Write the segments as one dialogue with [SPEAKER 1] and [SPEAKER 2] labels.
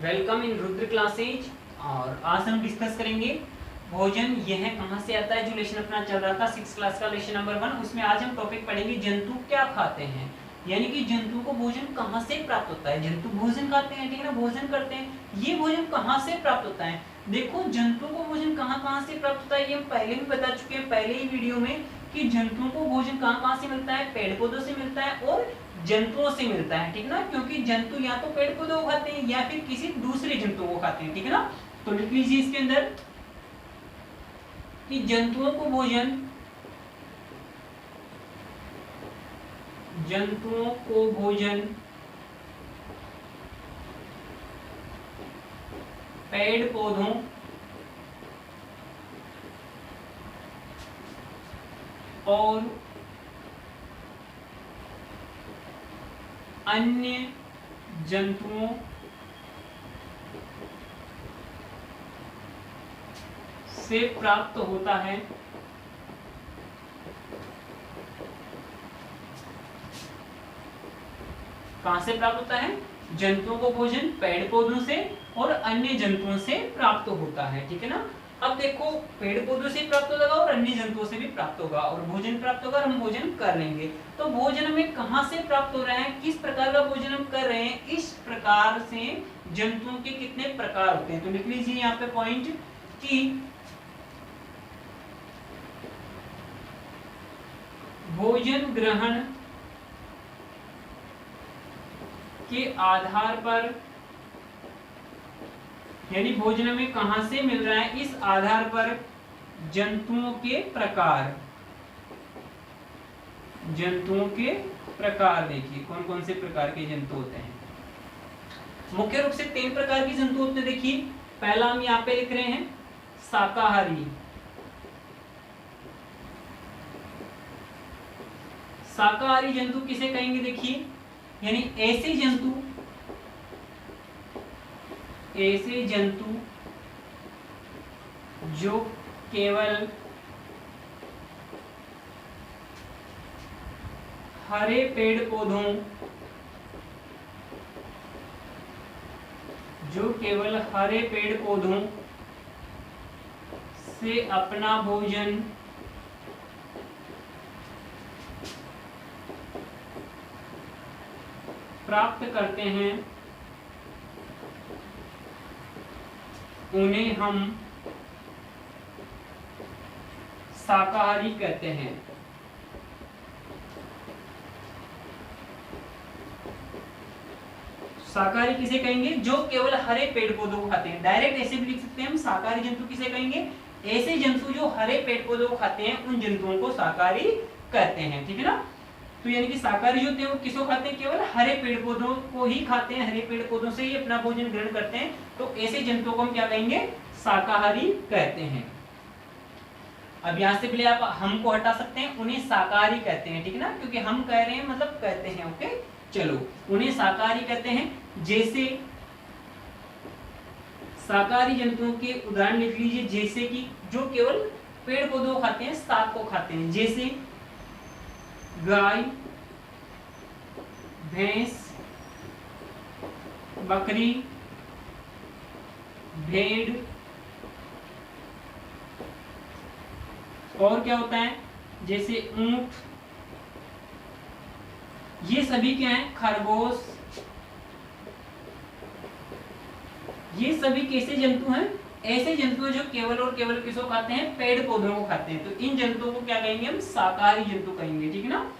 [SPEAKER 1] Welcome in Rudra classes. और आज हम डिस्कस करेंगे भोजन यह कहाँ से आता है। जो लेसन अपना चल रहा था 6 क्लास का लेसन नंबर 1, उसमें आज हम टॉपिक पढ़ेंगे जंतु क्या खाते हैं, यानी कि जंतु को भोजन कहाँ से प्राप्त होता है। जंतु भोजन खाते हैं, ठीक है ना, भोजन करते हैं। ये भोजन कहाँ से प्राप्त होता है। देखो जंतु को भोजन कहाँ से प्राप्त होता है, ये हम पहले भी बता चुके हैं पहले ही वीडियो में कि जंतुओं को भोजन कहाँ से मिलता है, पेड़ पौधों से मिलता है और जंतुओं से मिलता है, ठीक ना, क्योंकि जंतु या तो पेड़ पौधों को खाते हैं या फिर किसी दूसरे जंतुओं को खाते हैं, ठीक है ना। तो लिख लीजिए इसके अंदर कि जंतुओं को भोजन पेड़ पौधों और अन्य जंतुओं से प्राप्त होता है। कहां से प्राप्त होता है? जंतुओं को भोजन पेड़ पौधों से और अन्य जंतुओं से प्राप्त होता है, ठीक है ना। अब देखो पेड़ पौधों से प्राप्त होगा और अन्य जंतुओं से भी प्राप्त होगा और भोजन प्राप्त होगा और हम भोजन कर लेंगे। तो भोजन हमें कहां से प्राप्त हो रहा है, किस प्रकार का भोजन हम कर रहे हैं, इस प्रकार से जंतुओं के कितने प्रकार होते हैं। तो लिख लीजिए यहाँ पे पॉइंट कि भोजन ग्रहण के आधार पर, यानी भोजन हमें कहां से मिल रहा है, इस आधार पर जंतुओं के प्रकार देखिए कौन कौन से प्रकार के जंतु होते हैं। मुख्य रूप से 3 प्रकार के जंतु होते हैं। देखिए पहला हम यहाँ पे लिख रहे हैं शाकाहारी। शाकाहारी जंतु किसे कहेंगे, देखिए यानी ऐसे जंतु जो केवल हरे पेड़ पौधों से अपना भोजन प्राप्त करते हैं, उन्हें हम शाकाहारी कहते हैं। शाकाहारी किसे कहेंगे, जो केवल हरे पेड़ पौधों को खाते हैं। डायरेक्ट ऐसे भी लिख सकते हैं हम, शाकाहारी जंतु किसे कहेंगे, ऐसे जंतु जो हरे पेड़ पौधों को खाते हैं उन जंतुओं को शाकाहारी कहते हैं, ठीक है ना। तो यानी कि शाकाहारी जो होते हैं वो किसको खाते हैं, केवल हरे पेड़ पौधों को ही खाते हैं, हरे पेड़ पौधों से ही अपना भोजन ग्रहण करते हैं। तो ऐसे जंतुओं को हम क्या कहेंगे, शाकाहारी कहते हैं। अब यहाँ से पहले आप हम को हटा सकते हैं, उन्हें शाकाहारी कहते हैं, ठीक है ना, क्योंकि हम कह रहे हैं मतलब कहते हैं। ओके चलो, उन्हें शाकाहारी कहते हैं। जैसे शाकाहारी जंतुओं के उदाहरण लिख लीजिए, जैसे कि जो केवल पेड़ पौधों को खाते हैं, शाक को खाते हैं, जैसे गाय, भैंस, बकरी, भेड़, और क्या होता है जैसे ऊंट, ये सभी क्या हैं, खरगोश, ये सभी कैसे जंतु हैं, ऐसे जंतु हैं जो केवल और केवल किसको खाते हैं, पेड़ पौधों को खाते हैं। तो इन जंतुओं को क्या कहेंगे, हम शाकाहारी जंतु कहेंगे, ठीक है ना।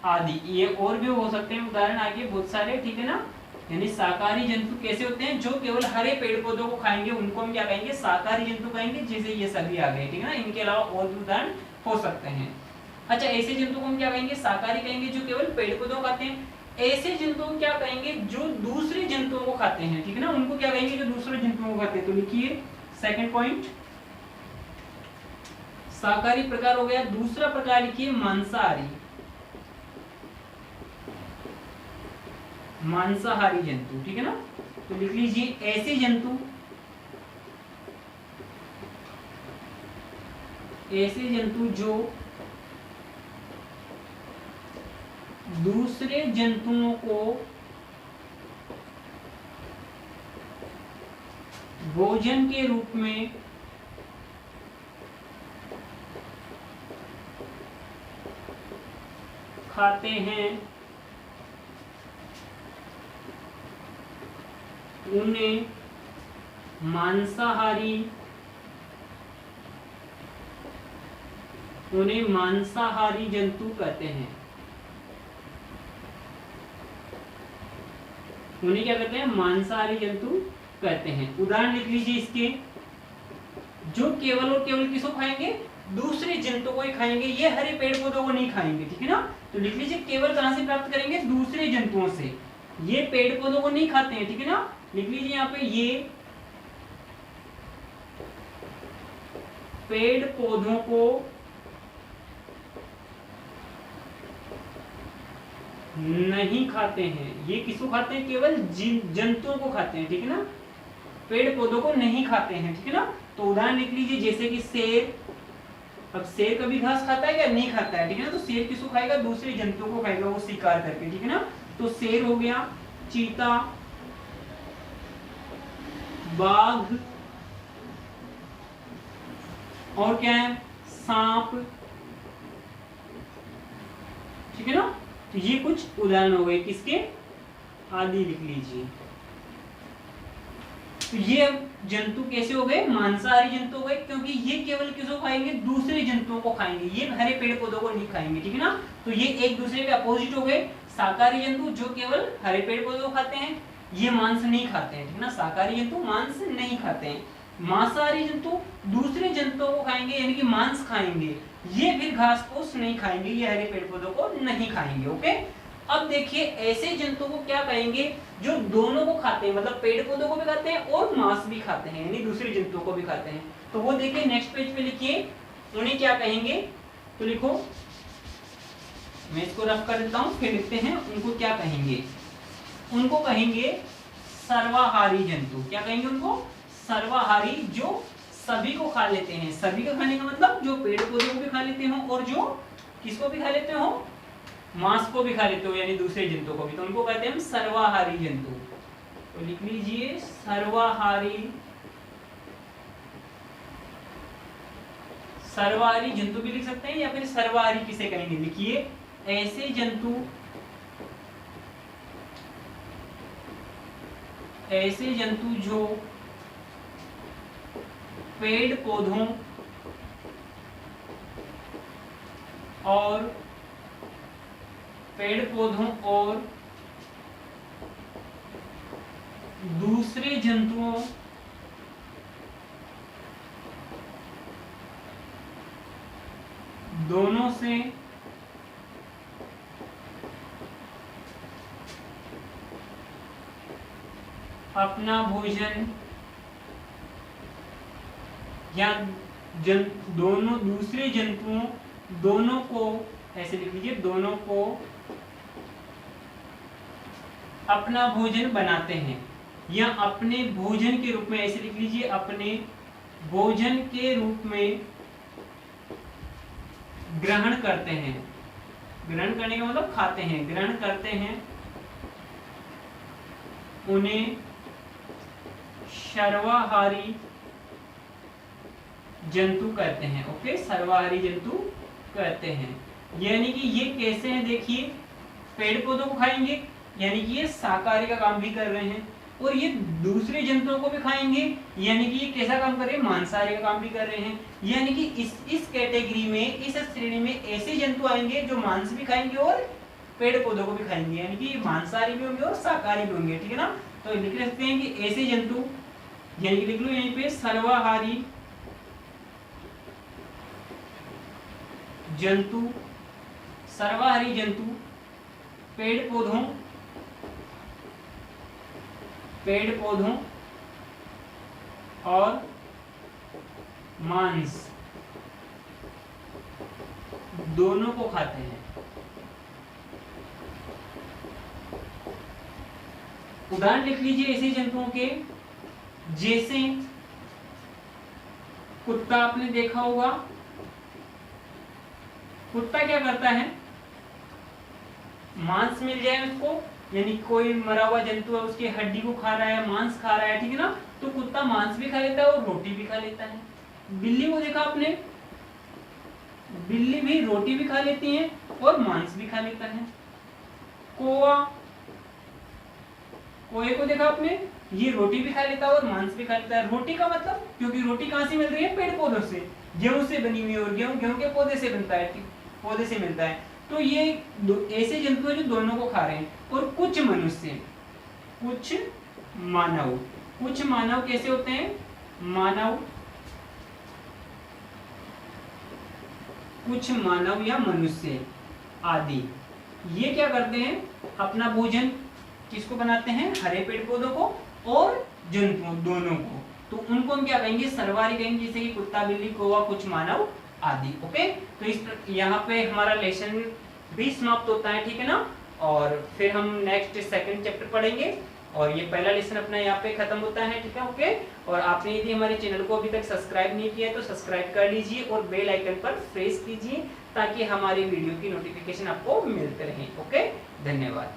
[SPEAKER 1] आदि ये और भी हो सकते हैं उदाहरण आगे बहुत सारे, ठीक है ना। यानी शाकाहारी जंतु कैसे होते हैं, जो केवल हरे पेड़ पौधों को खाएंगे उनको हम क्या कहेंगे, शाकाहारी जंतु कहेंगे। जैसे ये सभी आ गए, ठीक है ना। इनके अलावा और भी उदाहरण हो सकते हैं। अच्छा, ऐसे जंतु को हम क्या कहेंगे, शाकाहारी कहेंगे, जो केवल पेड़ पौधों को खाते हैं। ऐसे जंतुओं को क्या कहेंगे, जो दूसरे जंतुओं को खाते हैं, ठीक है ना, उनको क्या कहेंगे, जो दूसरे जंतुओं को खाते हैं। तो लिखिए सेकंड पॉइंट, शाकाहारी प्रकार हो गया। दूसरा प्रकार लिखिए मांसाहारी जंतु, ठीक है ना। तो लिख लीजिए ऐसे जंतु जो दूसरे जंतुओं को भोजन के रूप में खाते हैं, उन्हें मांसाहारी जंतु कहते हैं। उन्हें क्या कहते हैं? मांसाहारी जंतु कहते हैं। उदाहरण लिख लीजिए इसके, जो केवल और केवल किसको खाएंगे? दूसरे जंतु को ही खाएंगे, ये हरे पेड़ पौधों को नहीं खाएंगे, ठीक है ना। तो लिख लीजिए केवल कहां से प्राप्त करेंगे? दूसरे जंतुओं से। ये पेड़ पौधों को नहीं खाते हैं, ठीक है ना। लिख लीजिए यहाँ पे, ये पेड़ पौधों को नहीं खाते हैं। ये किसको खाते हैं? केवल जंतुओं को खाते हैं, ठीक है ना। पेड़ पौधों को नहीं खाते हैं, ठीक है ना। तो उदाहरण लिख लीजिए, जैसे कि शेर। अब शेर कभी घास खाता है या नहीं खाता है, ठीक है ना। तो शेर किसको खाएगा? दूसरे जंतुओं को खाएगा, वो शिकार करके, ठीक है ना। तो शेर हो गया, चीता, बाघ, और क्या है? सांप, ठीक है ना। तो ये कुछ उदाहरण हो गए किसके? आदि लिख लीजिए। तो ये अब जंतु कैसे हो गए? मांसाहारी जंतु हो गए, क्योंकि ये केवल किसको खाएंगे? दूसरे जंतुओं को खाएंगे, ये हरे पेड़ पौधों को नहीं खाएंगे, ठीक है ना। तो ये एक दूसरे के अपोजिट हो गए। शाकाहारी जंतु जो केवल हरे पेड़ पौधों को खाते हैं, ये मांस नहीं खाते हैं, ठीक है ना। शाकाहारी जंतु मांस नहीं खाते हैं। मांसाहारी जंतु दूसरे जंतुओं को खाएंगे, यानी कि मांस खाएंगे, ये फिर घास फूस नहीं खाएंगे, ये हरे पेड़ पौधों को नहीं खाएंगे। ओके, अब देखिए ऐसे जंतु को क्या कहेंगे? जो दोनों को खाते हैं, मतलब पेड़ पौधों को भी खाते हैं और मांस भी खाते हैं, यानी दूसरे जंतुओं को भी खाते हैं। तो वो देखिए नेक्स्ट पेज पे लिखिए, उन्हें क्या कहेंगे? तो लिखो, मैं इसको रफ कर देता हूं, फिर लिखते हैं उनको क्या कहेंगे। उनको कहेंगे सर्वाहारी जंतु। क्या कहेंगे उनको? सर्वाहारी, जो सभी को खा लेते हैं। सभी को खाने का मतलब जो पेड़ पौधों को भी खा लेते हो और जो किसको भी खा लेते हो? मांस को भी खा लेते हो, यानी दूसरे जंतु को भी। तो उनको कहते हैं हम सर्वाहारी जंतु। तो लिख लीजिए सर्वाहारी जंतु भी लिख सकते हैं, या फिर सर्वाहारी किसे कहेंगे? लिखिए, ऐसे जंतु जो पेड़ पौधों और दूसरे जंतुओं दोनों से अपना भोजन, या दोनों दूसरे जंतुओं दोनों को, ऐसे लिख लीजिए, दोनों को अपना भोजन बनाते हैं, या अपने भोजन के रूप में, ऐसे लिख लीजिए, अपने भोजन के रूप में ग्रहण करते हैं। ग्रहण करने का मतलब खाते हैं, ग्रहण करते हैं। उन्हें सर्वाहारी जंतु कहते हैं। ओके, सर्वाहारी जंतु कहते हैं। यानी कि ये कैसे हैं? देखिए, पेड़ पौधों को खाएंगे, यानी कि ये शाकाहारी का काम भी कर रहे हैं, और ये दूसरे जंतुओं को भी खाएंगे, यानी कि ये कैसा काम कर रहे हैं? मांसाहारी का काम भी कर रहे हैं। यानी कि इस कैटेगरी में, इस श्रेणी में ऐसे जंतु आएंगे जो मांस भी खाएंगे और पेड़ पौधों को भी खाएंगे, यानी कि मांसाहारी भी होंगे और शाकाहारी भी होंगे, ठीक है ना। तो लिख सकते हैं कि ऐसे जंतु, यानी कि लिख लो यहीं पे, सर्वाहारी जंतु पेड़ पौधों और मांस दोनों को खाते हैं। उदाहरण लिख लीजिए ऐसे जंतुओं के, जैसे कुत्ता, आपने देखा होगा कुत्ता क्या करता है? मांस मिल जाए उसको, यानी कोई मरा हुआ जंतु है उसकी हड्डी को खा रहा है, मांस खा रहा है, ठीक है ना। तो तो कुत्ता मांस भी खा लेता है और रोटी भी खा लेता है। बिल्ली को देखा आपने, बिल्ली भी रोटी भी खा लेती है और मांस भी खा लेता है। कौवा, कौवे को देखा आपने, ये रोटी भी खा लेता है और मांस भी खा लेता है। रोटी का मतलब, क्योंकि रोटी कहाँ से मिल रही है, पेड़ पौधों से, गेहूं से बनी हुई है, और गेहूं गेहूं के पौधे से बनता है, पौधे से मिलता है। तो ये ऐसे जंतु हैं जो दोनों को खा रहे हैं। और कुछ मनुष्य, कुछ मानव, कुछ मानव कैसे होते हैं, मानव, कुछ मानव या मनुष्य आदि, ये क्या करते हैं, अपना भोजन किसको बनाते हैं, हरे पेड़ पौधों को और जंतुओं दोनों को। तो उनको हम क्या कहेंगे, सर्वाहारी कहेंगे, जैसे कि कुत्ता, बिल्ली, कौवा, कुछ मानव आदि। ओके, तो इस यहाँ पे हमारा लेसन भी समाप्त होता है, ठीक है ना। और फिर हम नेक्स्ट सेकंड चैप्टर पढ़ेंगे, और ये पहला लेसन अपना यहाँ पे खत्म होता है, ठीक है। ओके, और आपने यदि हमारे चैनल को अभी तक सब्सक्राइब नहीं किया है तो सब्सक्राइब कर लीजिए और बेल आइकन पर प्रेस कीजिए, ताकि हमारी वीडियो की नोटिफिकेशन आपको मिलते रहे। ओके, धन्यवाद।